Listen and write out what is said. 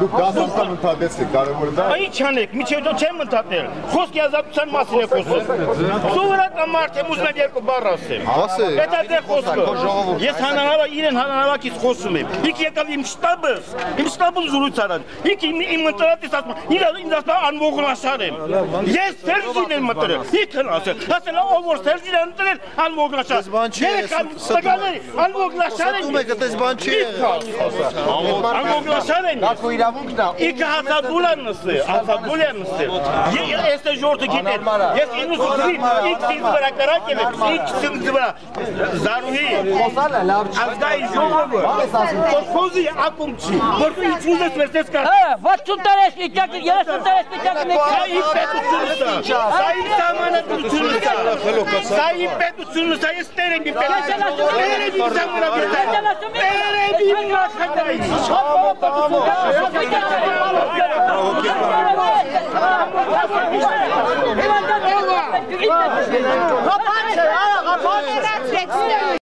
Դուք դասական ընդհատեցիք, կարևորը դա է։ Ինչ անեք, միջև դու չեմ ընդհատել։ Խոսքի ազատության մասին է խոսում։ Սովորական մարդ եմ, ուզում եմ երկու բառ ասեմ։ Դա դե խոսքը։ Ես իրեն հանրավակից խոսում եմ։ Իք եկավ իմ շտաբը զրույց արան։ Իք իմ ընտրատից ասում, ինձ ասում անվողնաշար եմ։ Ես Սերժին եմ մտրել։ Իքն ասել, ով որ Սերժին է ընտրել, անվողնաշար։ Անվողնաշար են։ Անվողնաշար են։ Իքը հացադուլան նստել, ես է ժորդը գիտել, ես ինուս ուզվի, ինք սինձ վրա կրակ եմ, ինք սինձ վրա, զարուհի, ազգայի ժողովը, խոսի ակում չի, որ դու ինչ ուզես վերցես կար։ 60 տարես վիճակը, 30 տարես վիճակը մեկ։ Սա իմ պետությունն է, սա իմ սահմանադրությունն է, սա իմ պետությունն է, սա ես տեր եմ իմ պետությունն, տեր եմ իմ սահմանադրությունն, տեր եմ իմ նախագահից։ Հապա չէ,